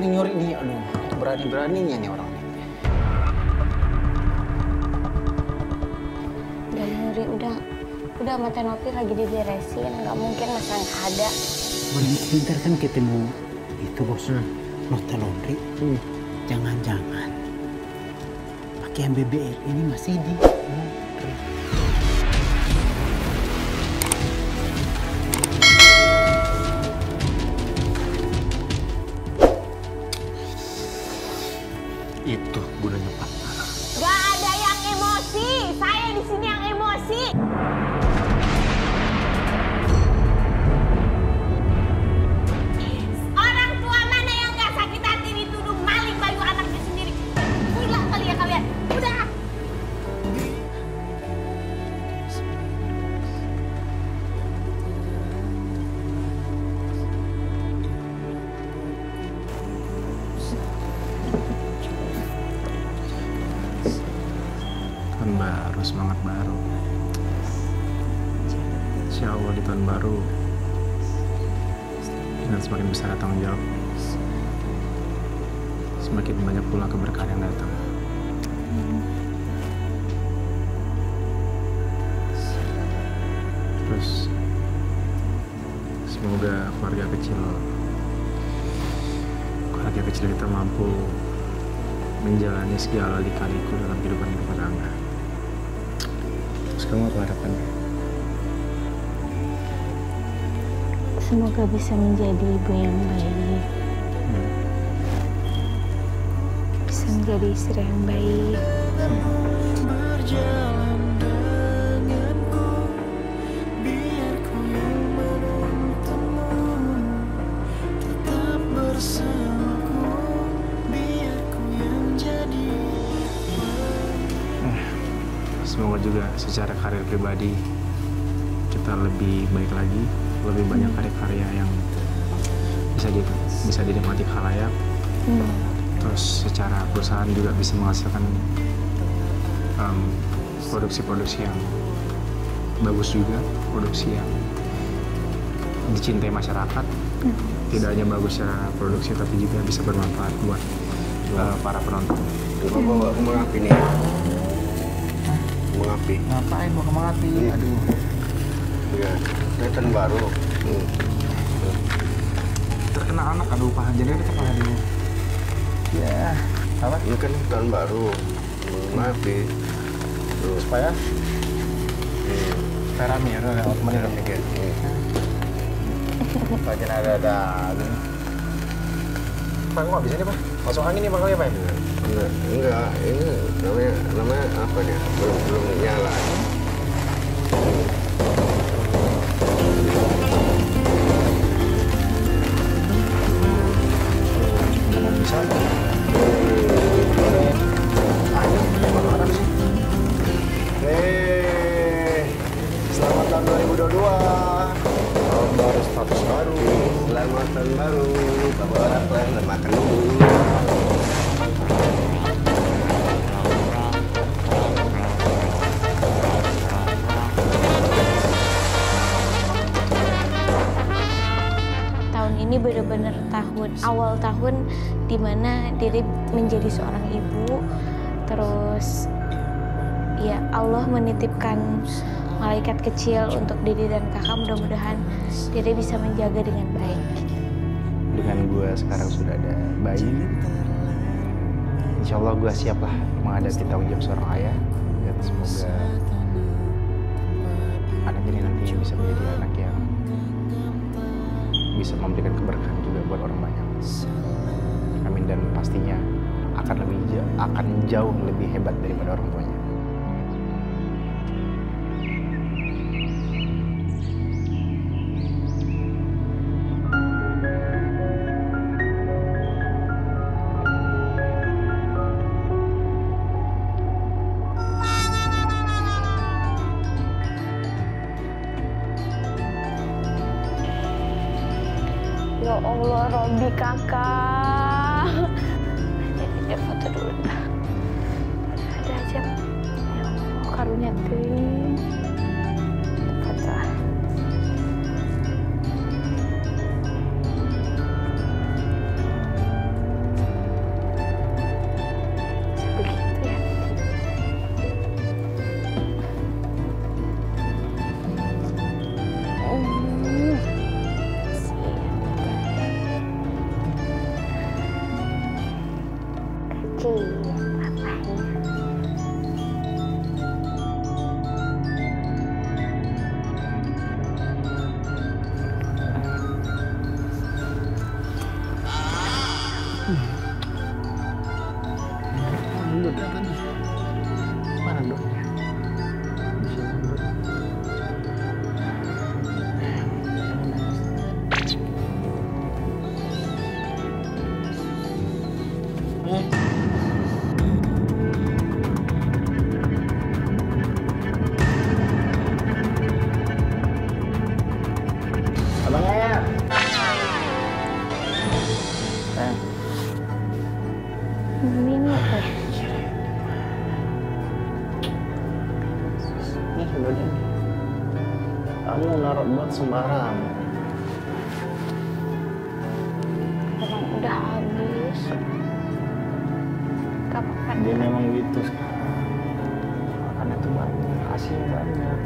nyuri-nyuri nih, aduh, berani-beraninya nih orang. Udah nyuri, udah sama Tenopi lagi diberesin, nggak mungkin masa nggak ada. Bentar kan ketemu itu bos, nota laundry. Jangan-jangan pakaian BBL ini masih di itu gunanya pacaran. Gak ada yang emosi, saya di sini yang emosi. Orang tua mana yang gak sakit hati dituduh maling baju anaknya sendiri? Gila kali ya kalian. Udah. Tahun baru, semangat baru. Insya Allah di tahun baru dengan semakin besar tanggung jawab, semakin banyak pula keberkahan yang datang. Terus semoga keluarga kecil kita mampu menjalani segala lika-liku dalam kehidupan rumah tangga. Terus kamu apa harapannya? Semoga bisa menjadi ibu yang baik. Bisa menjadi istri yang baik. Berjalan denganku, biar ku yang menuntunmu. Tetap bersamaku, biar ku yang jadi. Semoga juga secara karir pribadi kita lebih baik lagi, lebih banyak karya-karya yang bisa dinikmati khalayak. Terus secara perusahaan juga bisa menghasilkan produksi-produksi yang bagus juga, produksi yang dicintai masyarakat. Tidak hanya bagus secara produksi, tapi juga bisa bermanfaat buat para penonton. Bawa kembang api nih. Kembang api. ngapain mau kembang api? Aduh. Iya, kelihatan baru. Terkena anak, aduh paha jadi ada kepala dulu. Ya, apa? Ini kan tahun baru. Kembang api. Tuh. Supaya rame ya, udah temenin dong mikir. Bagian ada. Pak, kok bisa nih Pak? Masuk angin nih Pak kali ya Pak? Enggak, ini namanya apa nih? Belum nyala. Bisa. Selamat tahun 2022. Tahun baru, status baru. Selamat tahun baru. Bapak orang makan dulu. Tahun ini benar-benar awal tahun dimana Dede menjadi seorang ibu. Terus ya Allah menitipkan malaikat kecil untuk Dede dan kakak. Mudah-mudahan Dede bisa menjaga dengan baik. Dengan gue sekarang sudah ada bayi, insya Allah gue siap lah menghadapi tanggung jawab seorang ayah. Dan semoga anak ini nantinya bisa menjadi anak yang bisa memberikan keberkahan juga buat orang banyak. Amin. Dan pastinya akan jauh lebih hebat daripada orang tuanya. Ya Allah, Robi kakak. Ini foto dulu dah. Ada aja. Ya Allah, karunia teuing. Foto. dot ini. Kamu naruh buat sembarang. Emang udah habis. Gak apa-apa. Dia memang gitu sekarang. Makannya tuh banyak, kasihnya banyak.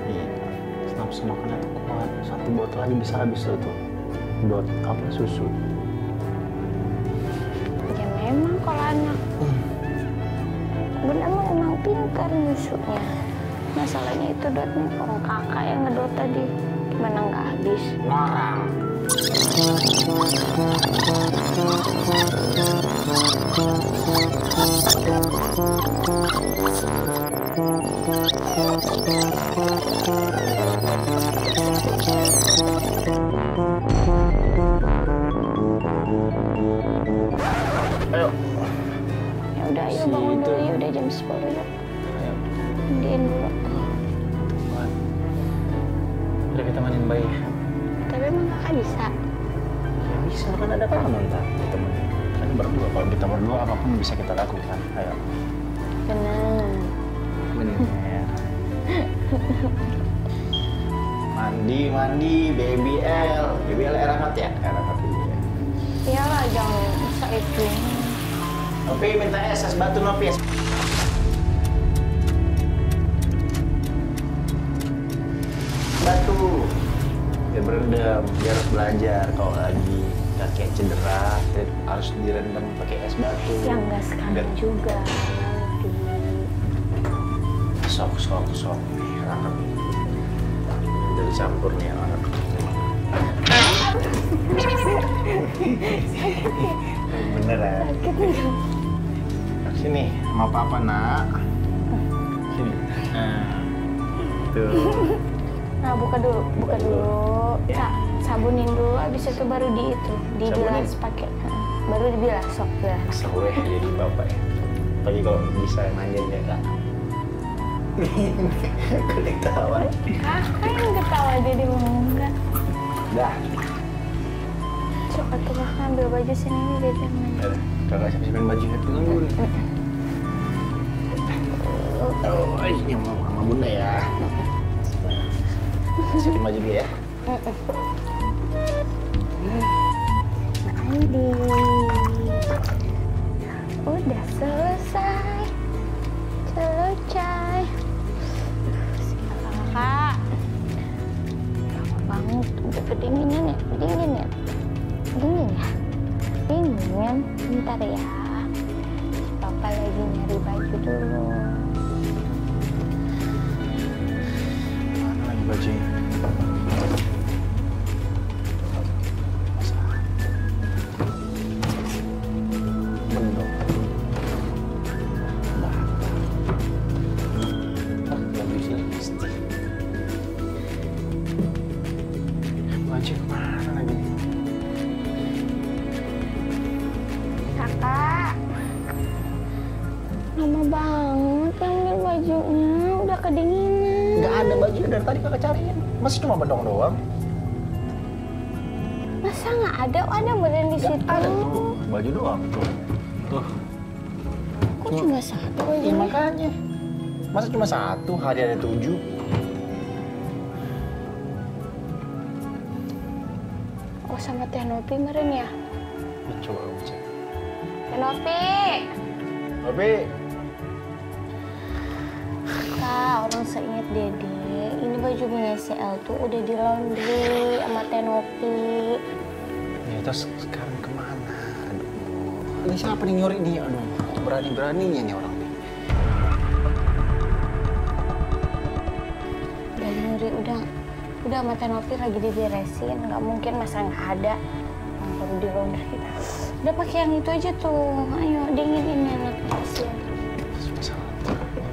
Iya, nafsu makannya tuh kuat. 1 botol lagi bisa habis tuh. Buat apa susu? Ya memang kalau anak. Bunda mah emang pintar nyusunya. Masalahnya itu Dot nih, orang kakak yang ngedot tadi. Gimana nggak habis? Ngarang. Ayo. Ya udah, ayo bangun dulu ya, udah jam 10 ya. Ayo. Mandiin dulu. Udah kita mainin bayi. Tapi emang kakak bisa. Ya bisa, kan ada kamu ntar temenin. Kan berdua, kalau kita berdua apapun bisa kita lakukan. Ayo. Bener. Bener. Mandi, baby L. Baby L Erakat ya? Erakat dulu ya. Iyalah, jangan bisa itu. Nopi minta es batu Nopi. Batu. Dia berendam, dia harus belajar. Kalau lagi kaki cedera, harus direndam pakai es batu. Ya enggak sekarang juga. Nanti. Sok. Rangkap. Udah dicampur nih anak. Bener ya? Sakit nih. Sini, mau papa nak. Sini. Nah, tuh. Nah, buka dulu. Ya. Sabunin dulu, habis itu baru dibilas pakai. Baru dibilas, sok bilas. Soleh jadi bapak ya. Pagi kalau bisa manjain ya kak. Kulik tawa. Kakak yang ketawa jadi enggak. Dah. Sok atuh kakak ambil baju sini nih dia jangan. Ya udah, kakak siapin bajunya pegang dulu nih. Oh, ini mau sama bunda ya. Siapin baju dulu ya. Mandi. Udah selesai. Kakak. Lama banget, udah kedinginan ya? Dingin ya? Dingin. Bentar ya. Papa lagi nyari baju dulu. Mana lagi bajunya? Bendok. Baju sini pasti. Baju kemana lagi? Kakak. Lama banget ngambil bajunya, udah kedinginan. Nggak ada baju dari tadi kakak cariin. Masih cuma bedong doang. Masa nggak ada? Oh, ada beneran di situ. Ada tuh, baju doang tuh. Tuh. Kok cuma satu aja? Ya makanya. Masa cuma satu, hari ada 7. Oh, sama Teh Nopi meren ya? Ya, coba kamu cek. Teh Nopi! Tapi, Kak, orang seinget Dede, ini baju punya si El tuh udah di laundry sama Teh Nopi. ya terus sekarang kemana? Aduh. Ini siapa nih nyuri nih? Aduh, berani-beraninya nih orang nih. Udah nyuri, udah sama Teh Nopi lagi diberesin. Nggak mungkin masa nggak ada. Yang baru di laundry. Udah pakai yang itu aja tuh. Ayo, dinginin anak kasihan.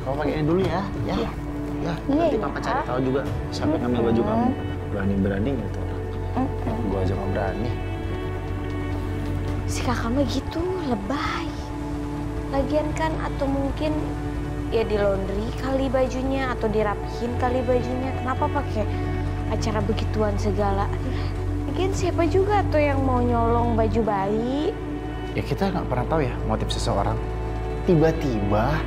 Kamu pakai ini dulu ya, ya. Iya. Ya, Iya, nanti iya. papa cari tahu juga siapa yang ngambil baju kamu. Berani-beraninya tuh orang. Gua aja nggak berani. Si kakak mah gitu, lebay. Lagian kan atau mungkin ya di laundry kali bajunya atau dirapihin kali bajunya. Kenapa pakai acara begituan segala? Lagian siapa juga tuh yang mau nyolong baju bayi? Ya kita nggak pernah tahu ya motif seseorang. Tiba-tiba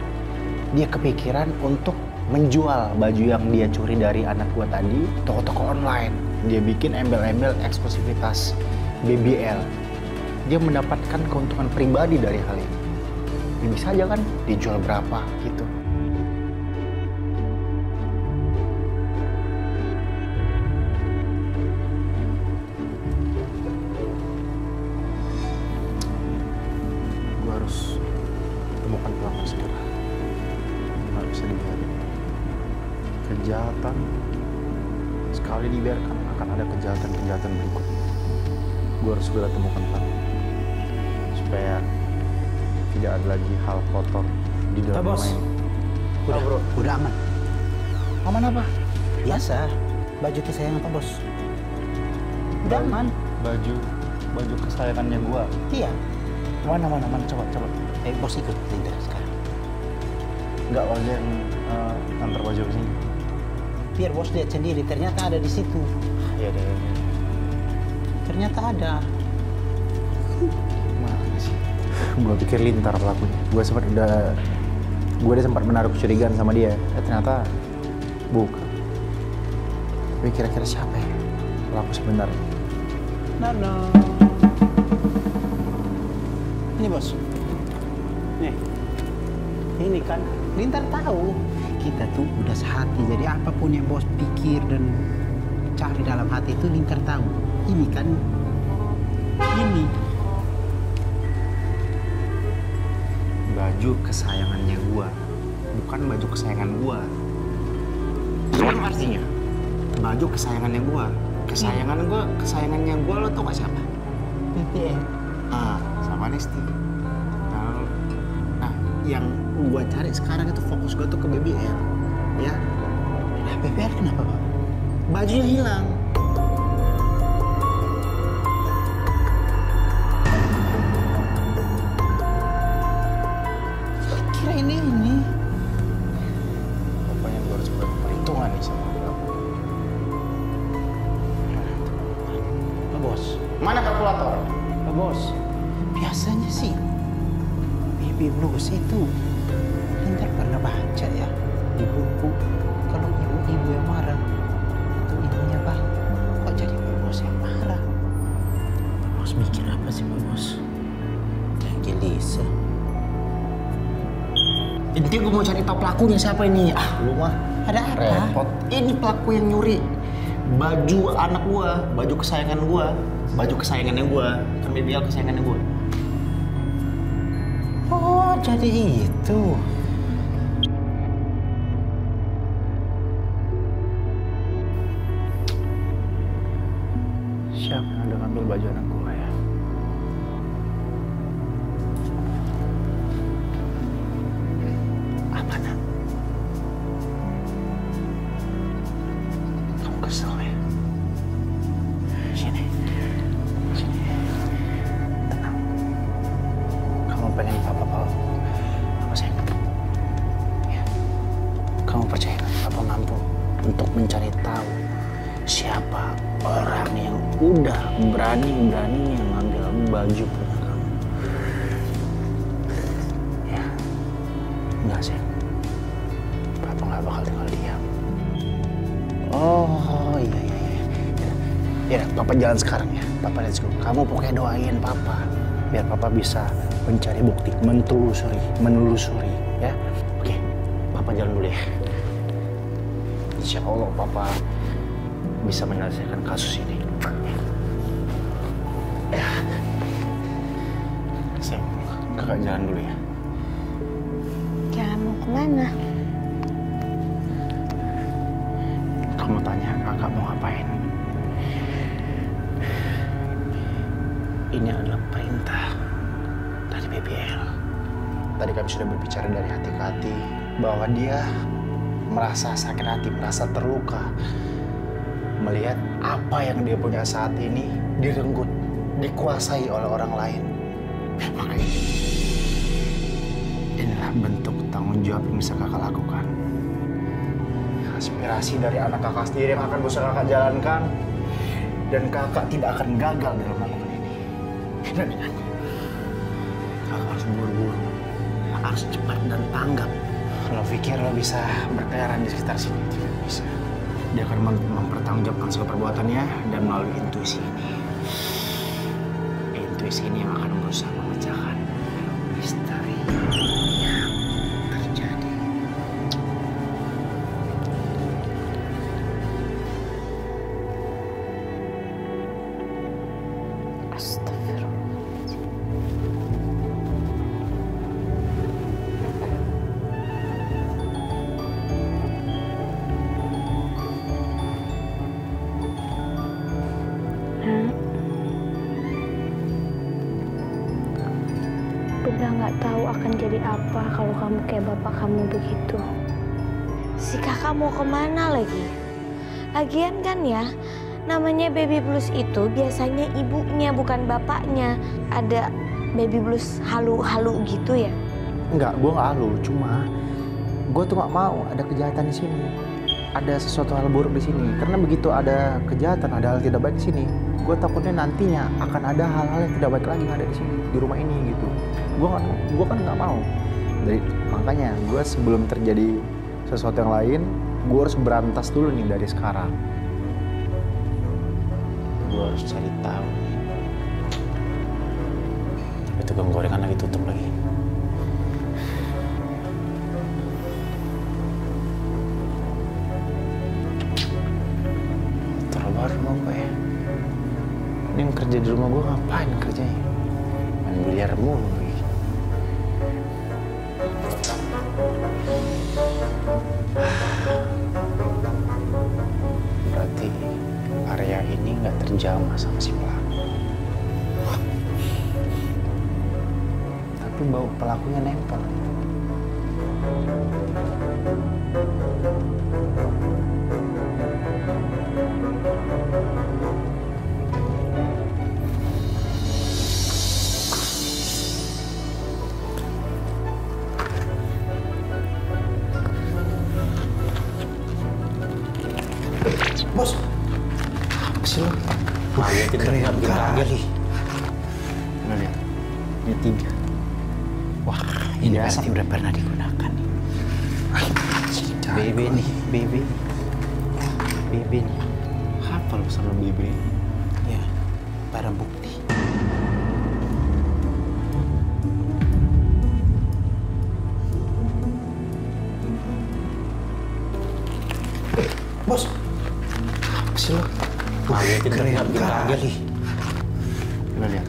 dia kepikiran untuk menjual baju yang dia curi dari anak gua tadi toko-toko online. Dia bikin embel-embel eksklusivitas BBL. Dia mendapatkan keuntungan pribadi dari hal ini. Ya bisa aja kan dijual berapa gitu. Gue harus temukan pelaku segera. Nggak bisa dibiarin. Kejahatan sekali dibiarkan akan ada kejahatan-kejahatan berikutnya. Gue harus segera temukan pelaku supaya tidak ada lagi hal kotor di dalam Pak Bos. rumah ini. Udah aman. Aman apa? Biasa. Baju kesayangan Pak Bos. Udah aman. Baju kesayangannya gua. Iya. Mana coba. Bos ikut Linter sekarang. Enggak, warga yang antar baju ke sini. Biar bos lihat sendiri. Ternyata ada di situ. Iya deh. Ternyata ada. Mana sih? Gua pikir Lintar pelakunya. Gua udah sempat menaruh kecurigaan sama dia. Ternyata bukan. Tapi kira-kira siapa ya pelaku sebenarnya? Nono. Ini bos. Nih. Ini kan Lintar tahu kita tuh udah sehati. Jadi apapun yang bos pikir dan cari dalam hati itu Lintar tahu. Ini kan ini Baju kesayangannya gua, bukan baju kesayangan gua. Itu artinya baju kesayangannya gua. Kesayangannya gua lo tau gak siapa? BBL. Sama Nesti. Nah, yang gua cari sekarang itu fokus gua tuh ke BBL, ya. Nah, BBL kenapa Pak? Bajunya hilang. Kira ini. Pokoknya gua harus berperhitungan nih sama dia. Pak Bos. Mana kalkulator? Pak Bos. Biasanya sih Baby Blues itu Lintar pernah baca ya di buku kalau ibu-ibu yang marah itu ibunya Pak. Kok jadi Pak Bos yang marah? Pak Bos mikir apa sih Pak Bos? Kayak gelisah. Intinya gue mau cari tahu pelakunya siapa ini. Lu mah Ada apa? repot. Ini pelaku yang nyuri baju anak gua, baju kesayangannya gua, kan BBL kesayangannya gua. Oh, jadi itu. Siapa yang udah ngambil baju anak gua ya? Apa nak? Kamu kesel ya? Sini. Tenang. Kamu pengen papa apa sayang? Ya. Kamu percaya nggak? Papa mampu untuk mencari tahu siapa orang yang udah berani-beraninya ngambil baju punya kamu. Ya, enggak sih. Papa nggak bakal tinggal diam. Oh, iya. Ya, Papa jalan sekarang ya. Papa let's go. Kamu pokoknya doain Papa biar Papa bisa mencari bukti, menelusuri, ya. Oke, Papa jalan dulu ya. Insya Allah Papa bisa menyelesaikan kasus ini. Ya. Sayang, kakak jalan dulu ya. Jangan mau kemana? Kamu tanya kakak mau ngapain? Ini adalah perintah dari BBL. Tadi kami sudah berbicara dari hati ke hati bahwa dia merasa sakit hati, merasa terluka melihat apa yang dia punya saat ini direnggut, dikuasai oleh orang lain. Makanya inilah bentuk tanggung jawab yang bisa kakak lakukan. Aspirasi dari anak kakak sendiri yang akan bisa kakak jalankan, dan kakak tidak akan gagal dalam melakukan ini. Dan ingat, kakak harus buru-buru, harus cepat dan tanggap Lo pikir lo bisa berkeliaran di sekitar sini? Tidak bisa. Dia akan mempertanggungjawabkan segala perbuatannya dan melalui intuisi ini. Intuisi ini yang akan berusaha memecahkan misteri yang terjadi. Astagfirullah. Bunda nggak tahu akan jadi apa kalau kamu kayak bapak kamu begitu. Si kakak mau kemana lagi? Lagian kan ya, namanya baby blues itu biasanya ibunya bukan bapaknya. Ada baby blues halu-halu gitu ya? Enggak, gue nggak halu. Cuma gue tuh nggak mau ada kejahatan di sini. Ada sesuatu hal buruk di sini. Karena begitu ada kejahatan, ada hal tidak baik di sini, gue takutnya nantinya akan ada hal-hal yang tidak baik lagi yang ada di sini, di rumah ini gitu. Gue kan nggak mau. Makanya gue sebelum terjadi sesuatu yang lain, gue harus berantas dulu nih dari sekarang. Gue harus cari tahu. Tapi tukang gorengan lagi tutup lagi. Terlalu rumah gue ya. Ini yang kerja di rumah gue ngapain kerjanya? Main biliar mulu lagi. Berarti area ini nggak terjamah sama si pelaku. Tapi bau pelakunya nempel. Bos, apa sih lo? Keren kali. Lo lihat, ini 3. Wah, ini pasti udah pernah digunakan nih. BB nih, BB nih. Apa lo sama BB? Ya, barang bukti. Bos, apa sih lo? Keren kali. Lo lihat,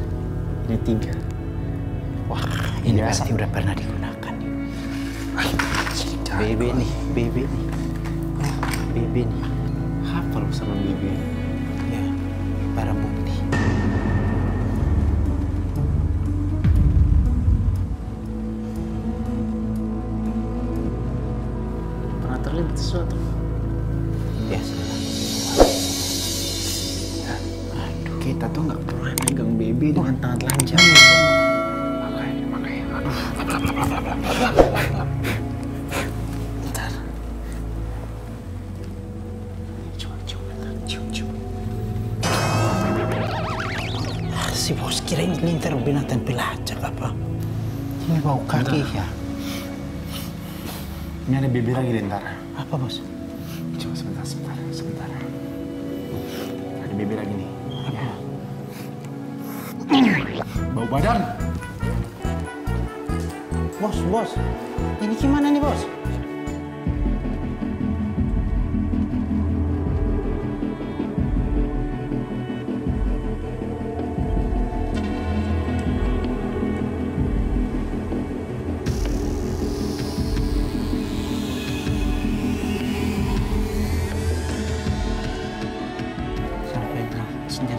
ini 3. Wah, ini pasti udah pernah digunakan nih. BB nih. Apa lo sama BB? Ya, barang bukti. Pernah terlibat sesuatu? Biasalah. Aduh, kita tuh nggak pernah megang BB dengan tangan telanjang. Makanya. Aduh, lap. Bentar. Cium. Si bos kira ini lintar binatang pelacak apa? Ini bau kaki ya. Ini ada BB lagi lintar. Apa bos? Coba sebentar. Ada BB lagi nih. Apa? Bau badan. Bos. Ini gimana nih, bos?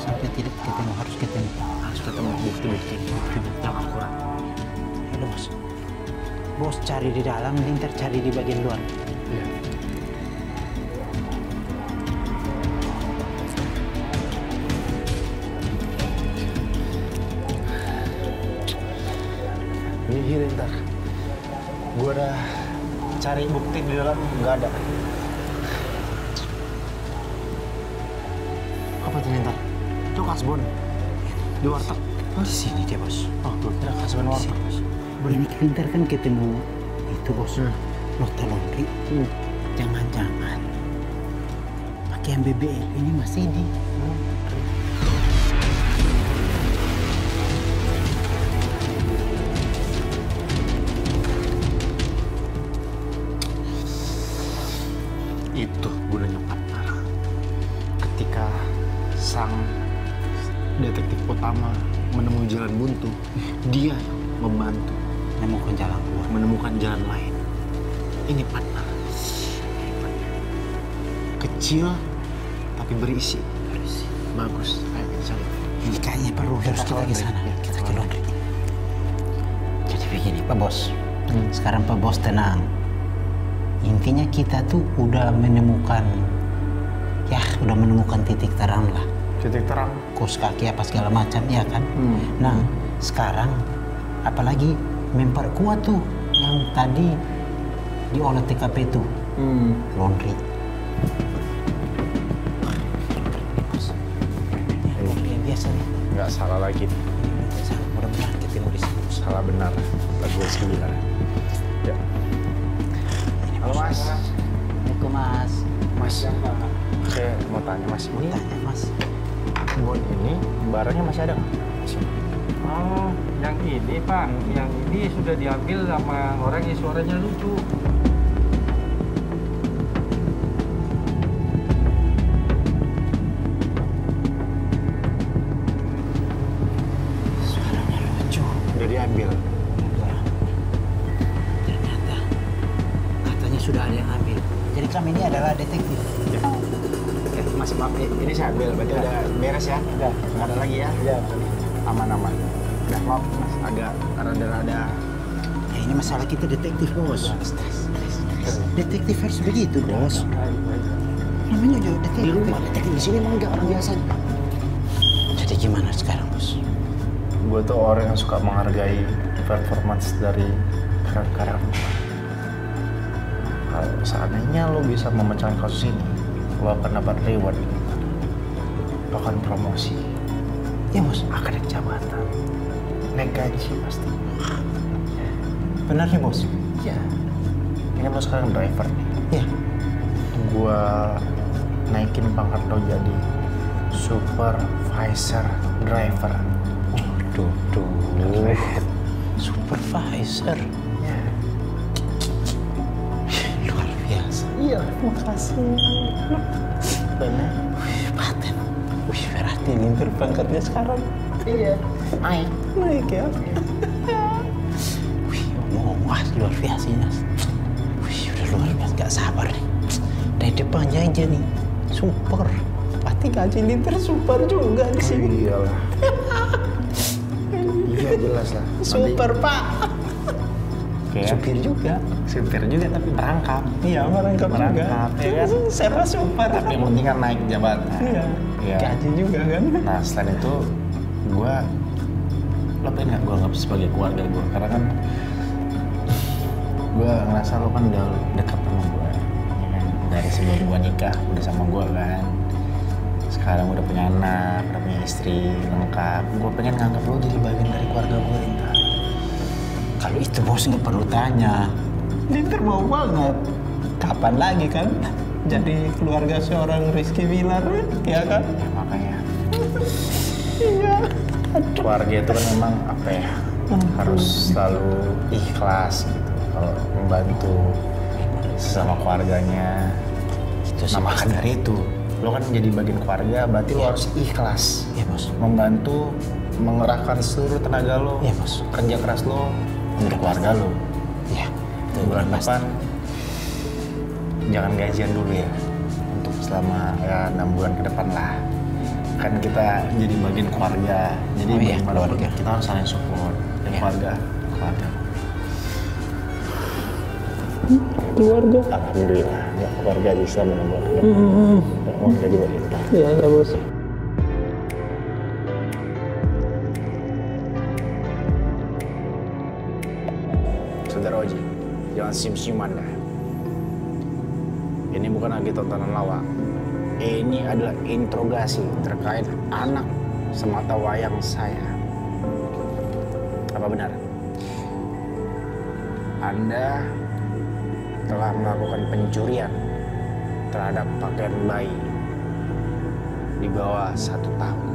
Sampai tidak ketemu, harus ketemu bukti yang akurat. Halo bos cari di dalam, lintar cari di bagian luar. Iya. Ini lintar, gua udah cari bukti di dalam, nggak ada. Apa tuh lintar? Itu kasbon di warteg. Oh, di sini dia bos. Oh tuh, ada kasbon warteg. Boleh nih lintar kan ketemu itu bos. Lo tolong Ri, jangan-jangan pakaian BBL ini masih di Itu gunanya partner. Ketika sang detektif utama menemui jalan buntu, dia yang membantu menemukan jalan keluar. menemukan jalan lain. Ini partner. Kecil tapi berisi. Bagus. Ayo kita cari. Ini kayaknya perlu harus kita ke sana. Ya, Kita ke laundry. Jadi begini Pak Bos. Sekarang Pak Bos tenang. Intinya kita tuh udah menemukan titik terang lah. Titik terang. Kos kaki apa segala macam ya kan. Nah sekarang apalagi memperkuat tuh yang tadi diolah TKP tuh laundry. Laundry yang biasa nih. Nggak salah lagi. Mudah-mudahan ketemu di sini. Salah benar. Lagu 9. Ya. Halo Mas. Assalamualaikum Mas. Mas. Saya mau tanya Mas, Mau ini tanya Mas. bon ini barangnya masih ada nggak? Masih. Oh, yang ini Pak, yang ini sudah diambil sama orang yang suaranya lucu. Suaranya lucu. Udah diambil. Ternyata katanya sudah ada yang ambil. Jadi kami ini adalah detektif. Mas, maaf, ini saya ambil. Berarti udah beres ya? Udah. Nggak ada lagi ya? Iya. Aman-aman. Udah, maaf Mas, agak rada-rada. Ya ini masalah kita detektif Bos. Detektif harus begitu Bos. Namanya juga detektif. Di rumah detektif, di sini emang nggak orang biasa. Jadi gimana sekarang Bos? Gue tuh orang yang suka menghargai performance dari karakter. Kalau seandainya lo bisa memecahkan kasus ini, lo akan dapat reward. Lo akan promosi. Ya Bos. Akan naik jabatan. Naik gaji pasti. Benar nih Bos? Iya. Ini lo sekarang driver nih. Ya. Gua naikin pangkat lo jadi supervisor driver. Waduh. Supervisor. Ya. Luar biasa. Iya. Makasih. Benar. Wih, paten. Wih, berarti Linter pangkatnya sekarang. Iya. Naik. Naik ya. Wih, wah luar biasa ini. Wih, udah luar biasa. Gak sabar nih. Dari depannya aja nih. Super. Pasti gaji Linter super juga di sini. Iyalah. Iya jelas lah. Super Pak. Kayak Supir juga. supir juga tapi merangkap. Iya, merangkap juga. Merangkap, ya kan? Serba super. Tapi yang penting kan naik jabatan. Iya. Iya. Gaji juga kan. Nah selain itu, lo pengen nggak gue anggap sebagai keluarga gue? Karena kan gue ngerasa lo kan udah dekat sama gue, ya kan? Dari sebelum gue nikah udah sama gue kan. Sekarang udah punya anak, udah punya istri lengkap. Gue pengen nganggap lo jadi bagian dari keluarga gue, Lintar. Kalau itu Bos nggak perlu tanya. Linter mau banget. Kapan lagi kan? Jadi keluarga seorang Rizky Bilar, ya kan? Ya, makanya Iya. keluarga itu kan memang apa ya, harus selalu ikhlas gitu kalau membantu sesama keluarganya. Itu sih Nah maka pasti. dari itu lo kan jadi bagian keluarga, berarti lo harus ikhlas Iya Bos. membantu, mengerahkan seluruh tenaga lo, Iya Bos. kerja keras lo untuk keluarga lo. Iya. Itu Bulan pasti. depan jangan gajian dulu ya, untuk selama ya 6 bulan ke depan lah. Kan kita jadi bagian keluarga, jadi Oh iya, bagaimanapun keluarga. kita harus saling support. Ya, Iya. keluarga. Keluarga. Alhamdulillah, ya, keluarga bisa menemukan keluarga juga kita. Iya ya Bos. Saudara Oji, jangan sium-siuman dah. Ini bukan lagi tontonan lawak. Ini adalah interogasi terkait anak semata wayang saya. Apa benar? Anda telah melakukan pencurian terhadap pakaian bayi di bawah 1 tahun.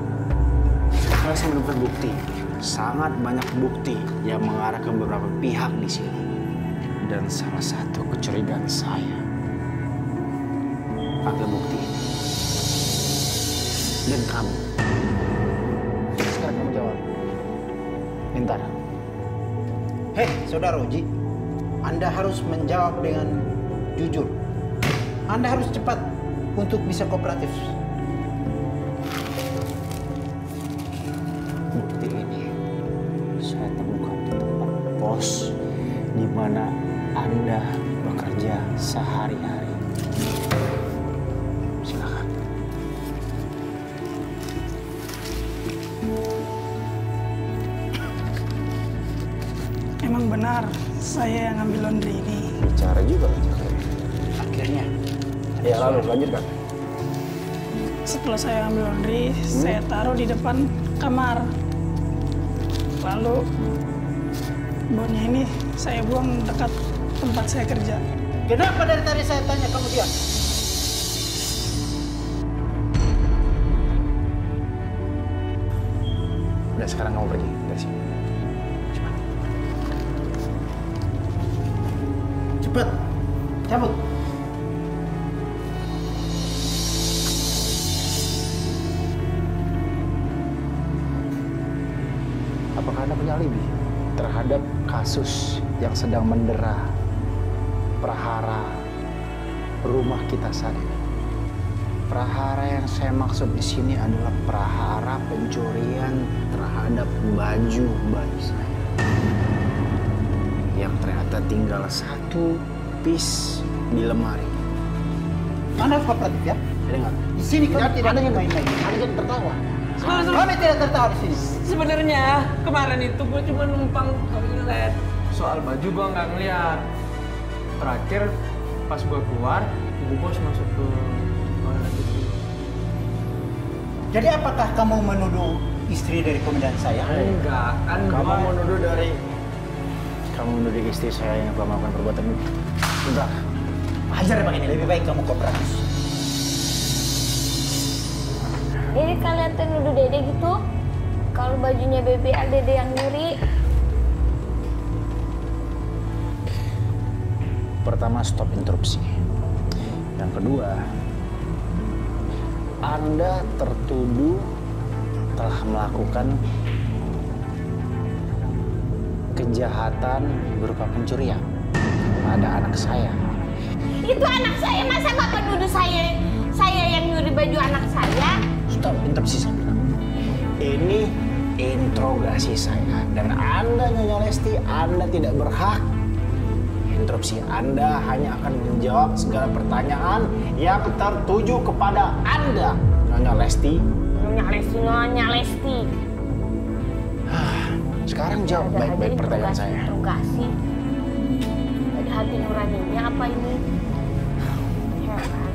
Setelah saya menemukan bukti, sangat banyak bukti yang mengarah ke beberapa pihak di sini. Dan salah satu kecurigaan saya adalah bukti ini. Dan kamu. Sekarang kamu jawab. Pintar. Hei, Saudara Uji, Anda harus menjawab dengan jujur. Anda harus cepat untuk bisa kooperatif. Bukti ini saya temukan di tempat pos di mana Anda bekerja sehari-hari. Silakan. Emang benar saya yang ngambil laundry ini. Bicara juga aja. Akhirnya, Ya lalu lanjutkan. Setelah saya ambil laundry, saya taruh di depan kamar. Lalu bonnya ini saya buang dekat tempat saya kerja. kenapa dari tadi saya tanya kamu diam? Udah sekarang kamu pergi dari sini. Cepat. Cepat, cabut. Apakah Anda punya alibi terhadap kasus yang sedang mendera prahara rumah kita saat ini? Prahara yang saya maksud di sini adalah prahara pencurian terhadap baju bayi saya. Yang ternyata tinggal 1 piece di lemari. Anda kooperatif ya? Jadi nggak? Di sini kami tidak Anda jangan main-main. Anda jangan tertawa. Kami tidak tertawa di sini. Sebenarnya kemarin itu gue cuma numpang toilet. Soal baju gue nggak ngeliat. Terakhir pas gue keluar, ibu bos masuk ke toilet itu. Jadi apakah kamu menuduh istri dari komandan saya? Enggak, kan Kamu gua- menuduh dari kamu menuduh istri saya yang telah melakukan perbuatan itu. Enggak. Hajar Pak ini, lebih baik kamu kooperatif. Jadi kalian tuh nuduh Dede gitu? Kalau bajunya BBL Dede yang nyuri? Pertama, stop interupsi. Yang kedua, Anda tertuduh telah melakukan kejahatan berupa pencurian pada anak saya. Itu anak saya, masa Bapak nuduh saya yang nyuri baju anak saya? Stop interupsi saya bilang. Ini interogasi saya dan Anda Nyonya Lesti, Anda tidak berhak interupsi. Anda hanya akan menjawab segala pertanyaan yang tertuju kepada Anda Nyonya Lesti. Nyonya Lesti. Sekarang jawab baik-baik pertanyaan saya. Interogasi. Ada hati nuraninya apa ini? Heran.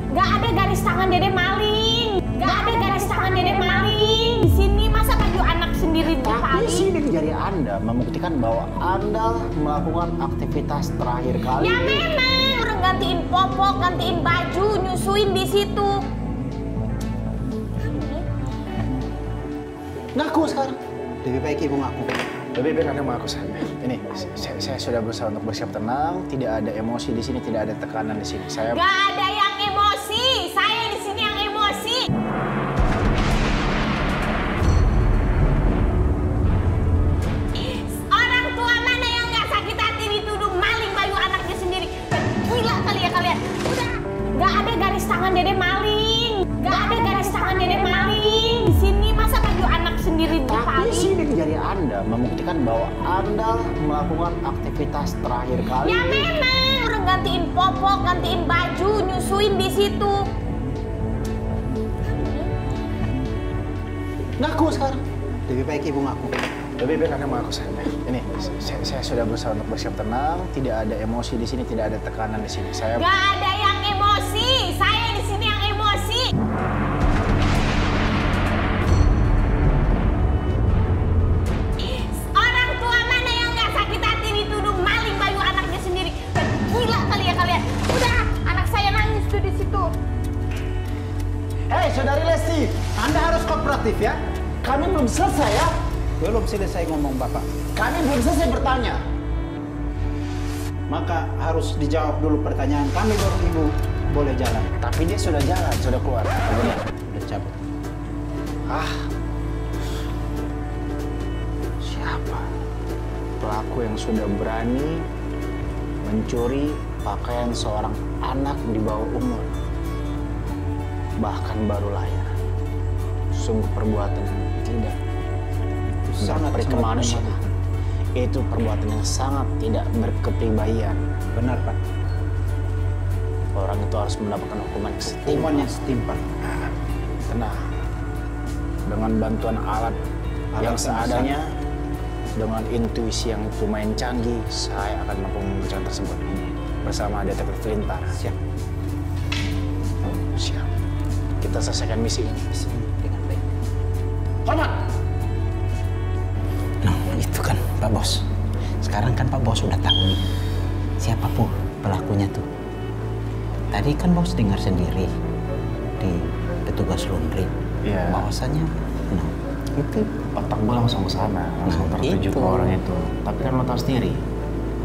Gak ada garis tangan Dede maling. Gak ada garis tangan Dede maling. Di sini masa baju anak sendiri Tapi dipaling? sidik jari Anda membuktikan bahwa Anda melakukan aktivitas terakhir kali. Ya memang orang gantiin popok, gantiin baju, nyusuin di situ. Ngaku sekarang. Lebih baik ibu ngaku. Lebih baik Anda mengaku saja. Ini, saya sudah berusaha untuk bersiap tenang. Tidak ada emosi di sini, tidak ada tekanan di sini. Saya Gak ada yang emosi. Saya di sini yang emosi. Orang tua mana yang gak sakit hati dituduh maling baju anaknya sendiri? Gila kali ya kalian. Udah, gak ada garis tangan Dede maling. Gak ada garis tangan Dede maling. Di sini masa baju anak sendiri Tapi dipaling? sidik jari Anda membuktikan bahwa Anda melakukan aktivitas terakhir kali. Ya memang orang gantiin popok, gantiin baju, nyusuin di situ. Ngaku sekarang. Lebih baik ibu ngaku. Lebih baik Anda mengaku saja. Ini, saya sudah berusaha untuk bersiap tenang. Tidak ada emosi di sini, tidak ada tekanan di sini. Saya Gak ada yang emosi. Saya di sini yang emosi. Anda harus kooperatif ya. Kami belum selesai ya. Belum selesai ngomong Bapak. Kami belum selesai bertanya. Maka harus dijawab dulu pertanyaan kami baru Ibu boleh jalan. Tapi dia sudah jalan, sudah keluar. Udah cabut. Siapa pelaku yang sudah berani mencuri pakaian seorang anak di bawah umur, bahkan baru lahir? Sungguh perbuatan yang tidak Sangat berkemanusiaan. Itu perbuatan yang sangat tidak berkepribadian. Benar Pak. Orang itu harus mendapatkan hukuman yang setimpal. Hukuman yang setimpal. Tenang. Dengan bantuan alat yang seadanya, dengan intuisi yang lumayan canggih, saya akan mampu membuktikan tersebut bersama detektif Lintar. Siap. Siap. Kita selesaikan misi ini Dengan baik. Hormat. Nah, itu kan Pak Bos. Sekarang kan Pak Bos udah tahu nih siapa pun pelakunya tuh. Tadi kan Bos dengar sendiri di petugas laundry. Iya. Bahwasanya, nah, itu Otak gue langsung ke sana, langsung tertuju ke orang itu. Tapi kan lo tau sendiri,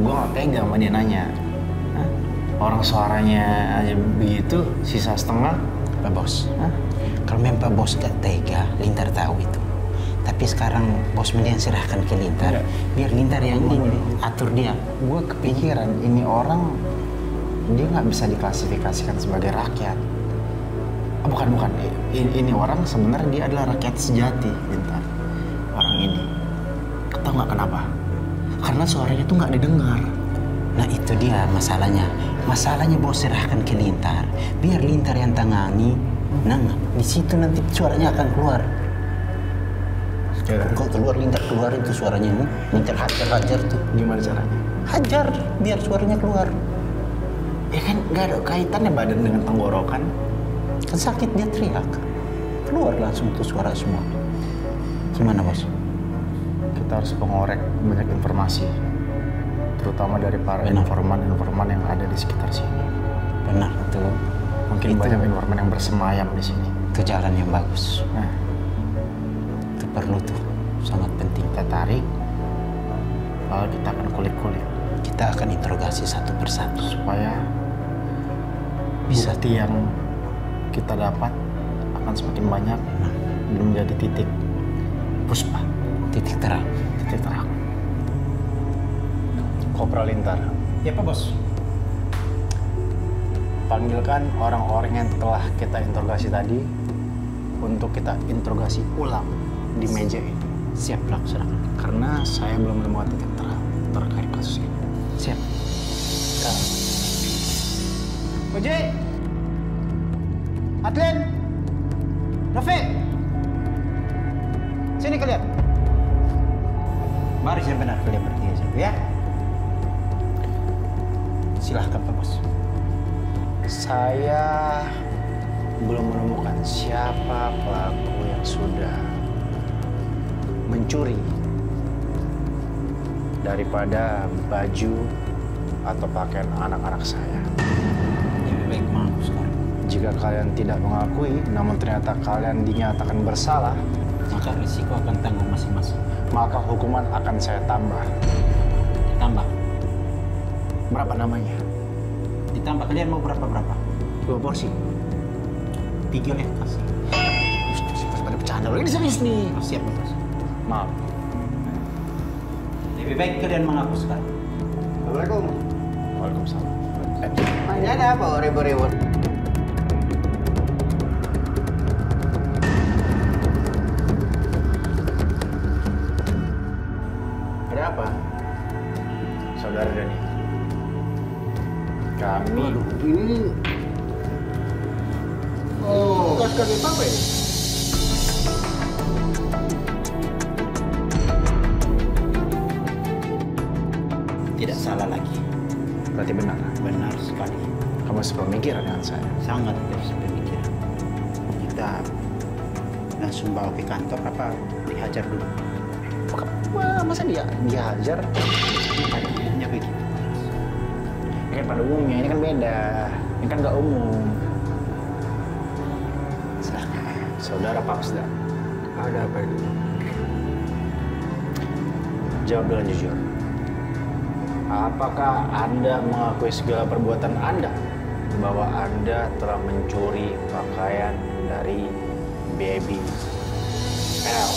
gue gak tega sama dia nanya. Hah? Orang suaranya aja begitu, sisa setengah. Pak Bos, kalau memang Pak Bos gak tega, Lintar tahu itu. Tapi sekarang Bos mending serahkan ke Lintar, biar Lintar yang ini atur dia. Gue kepikiran ini orang, dia nggak bisa diklasifikasikan sebagai rakyat. Bukan. Ini orang sebenarnya dia adalah rakyat sejati, Lintar. Orang ini. Tahu nggak kenapa? Karena suaranya tuh nggak didengar. Nah itu dia masalahnya. Masalahnya Bos serahkan ke Lintar, biar Lintar yang tangani. Nah, di situ nanti suaranya akan keluar. Kok keluar Lintar keluar itu suaranya nih. Lintar hajar tuh. Gimana caranya? Hajar biar suaranya keluar. Ya kan nggak ada kaitannya badan dengan tenggorokan. Kan sakit dia teriak. Keluar langsung tuh suara semua. Gimana Bos? Kita harus mengorek banyak informasi, terutama dari para informan-informan yang ada di sekitar sini. Benar itu. Mungkin Itu. banyak informan yang bersemayam di sini. Itu jalan yang bagus. Nah, Itu perlu tuh, sangat penting. kita tarik, lalu kita akan kulik-kulik Kita akan interogasi satu persatu. supaya Bisa bukti yang kita dapat akan semakin banyak dan menjadi titik puspa, titik terang. titik terang. Kopral Lintar, Ya Pak Bos. panggilkan orang-orang yang telah kita interogasi tadi untuk kita interogasi ulang di meja ini. Siap laksanakan. Karena saya belum menemukan titik terang terkait kasus ini. Siap. Oje, Adlen, Rafiq, sini kalian. Baris yang benar kalian bertiga siap ya. Silahkan Pak Bos. Saya belum menemukan siapa pelaku yang sudah mencuri daripada baju atau pakaian anak-anak saya. Lebih baik maaf sekarang. Jika kalian tidak mengakui, namun ternyata kalian dinyatakan bersalah, Maka risiko akan tanggung masing-masing. maka hukuman akan saya tambah. Ditambah. Berapa namanya? Ditambah kalian mau berapa? 2 porsi. 3 kasih. Pada bercanda loh, ini serius nih. Oh, siap Pak Bos. Maaf. Lebih baik kalian mengaku sekarang. Assalamualaikum. Waalaikumsalam. Ini ada apa ribut-ribut? Ada apa? Saudara Dani. Kami Ini... Oh, bekas kaki papa ini? Tidak salah lagi. berarti benar. Benar sekali. Kamu sepemikiran dengan saya. Sangat berpemikiran. Kita langsung bawa ke kantor apa dihajar dulu. Wah, masa dia hajar? Hanya begitu. Ini kan pada umumnya, ini kan beda. Ini kan nggak umum. Silahkan. Saudara Paksda, Ada apa ini? jawab dengan jujur. Apakah Anda mengakui segala perbuatan Anda bahwa Anda telah mencuri pakaian dari Baby L?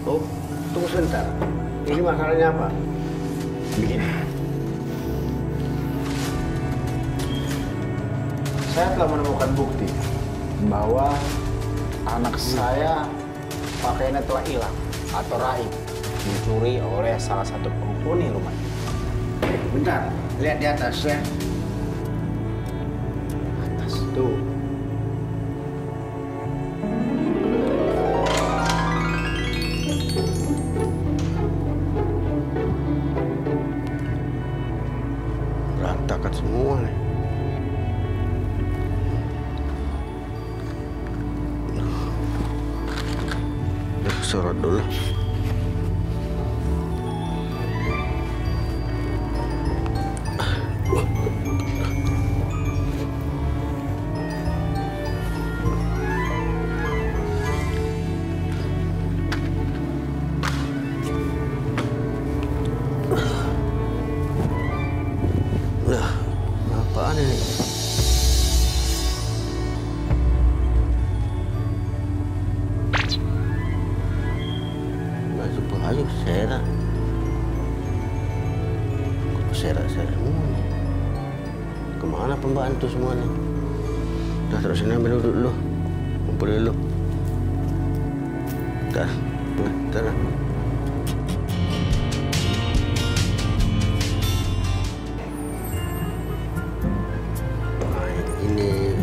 Oh, tunggu sebentar. Ini masalahnya apa? Begini. Saya telah menemukan bukti bahwa anak saya pakaiannya telah hilang atau raib, dicuri oleh salah satu penghuni rumah ini. Bentar, lihat di atas ya. Atas tuh. Berantakan semua nih. Sorot dulu. Nah, apaan ini? Baju serak. Kok serak-serak semua nih? Kemana pembantu semua nih? Udah terus sini ambil dulu. Kumpul dulu. Dah, nah. Nah, ini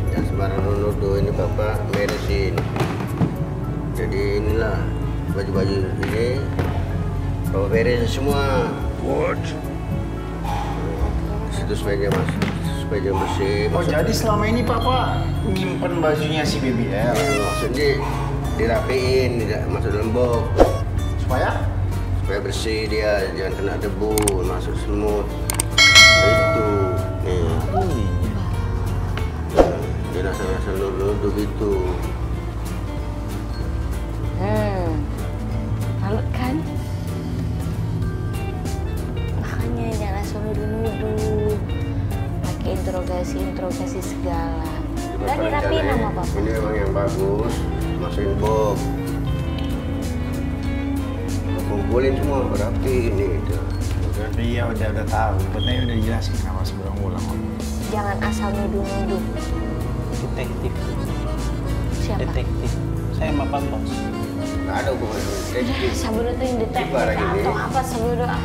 yang sembarang nuduh ini Bapak beresin. Jadi inilah baju-baju ini Bapak beresin semua. What? Situ supaya dia bersih. Oh, jadi selama ini Papa nyimpen bajunya si Baby L? Maksudnya dirapiin, tidak masuk dalam box. Supaya? Supaya bersih dia, jangan kena debu, masuk semut. Itu, nih. Dia asal-asal nuduh gitu. Malu kan? Makanya jangan asal nuduh-nuduh. Pakai interogasi segala. Udah dirapiin sama Papa. Ini memang yang bagus, masukin box. Kumpulin semua, berapiin gitu. Iya, udah tahu. Betulnya udah jelasin kenapa sebelum ulang. Jangan asal nuduh-nuduh. Detektif. Siapa? Detektif. Saya sama Pak Bos. Nggak ada hubungan detektif. Sabun itu yang detektif Gimana gini? atau apa sabun udah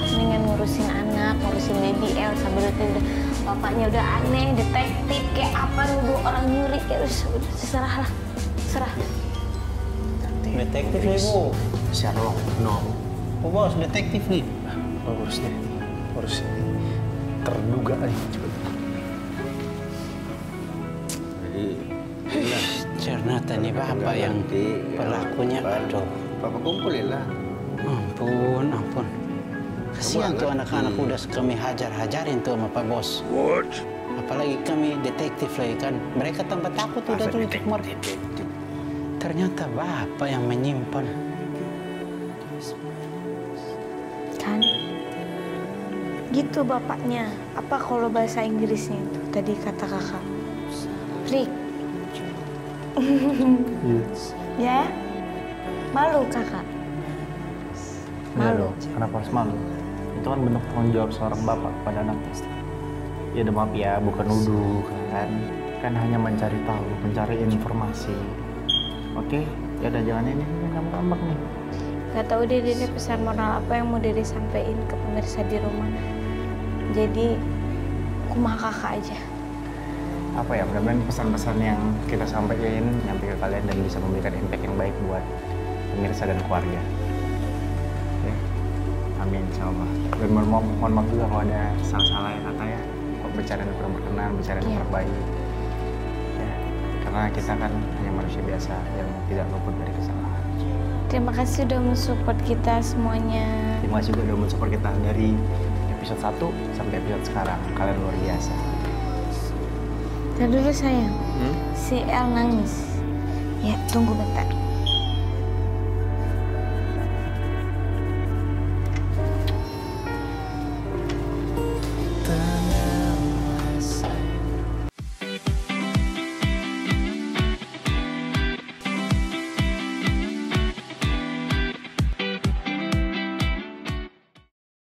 mendingan ngurusin anak, ngurusin Baby L. Sabun itu udah bapaknya udah aneh, detektif kayak apa nuduh orang nyuri kayak udah serah lah, serah. Detektif nih, Bu. Sherlock Gnome. Bu Bos, detektif nih. Urus deh. Urus terduga aja. Coba. Jadi, inilah. Ternyata nih Bapak yang pelakunya. Aduh. Bapak kumpulin lah. Ampun. Kasihan tuh anak-anak udah kami hajar-hajarin tuh sama Pak Bos. What? Apalagi kami detektif lagi kan. Mereka tanpa takut udah tuh untuk Detektif. Ternyata Bapak yang menyimpan. Kan? Gitu bapaknya. Apa kalau bahasa Inggrisnya itu tadi kata kakak? Freak. Ya? Malu kakak? Malu? Kenapa harus malu? Itu kan bentuk tanggung jawab seorang bapak kepada anaknya. Ya udah maaf ya, bukan nuduh kan. Kan hanya mencari tahu, mencari informasi. Oke, ya udah jangan ini ngambek nih. Gak tahu deh pesan moral apa yang mau Dede sampein ke pemirsa di rumah. Jadi, kumaha kakak aja. Apa ya, mudah-mudahan pesan-pesan yang kita sampaikan nyampe ke kalian dan bisa memberikan impact yang baik buat pemirsa dan keluarga. Oke, amin insyaallah. Dan mohon maaf juga kalau ada salah-salah ya kata ya. Kalau bicara yang kurang berkenan, bicara yang kurang baik. Ya, karena kita kan hanya manusia biasa yang tidak luput dari kesalahan. Terima kasih udah mensupport kita semuanya. Terima kasih juga udah mensupport kita dari episode 1 sampai episode sekarang. Kalian luar biasa. Ntar dulu sayang, si El nangis. Ya, tunggu bentar.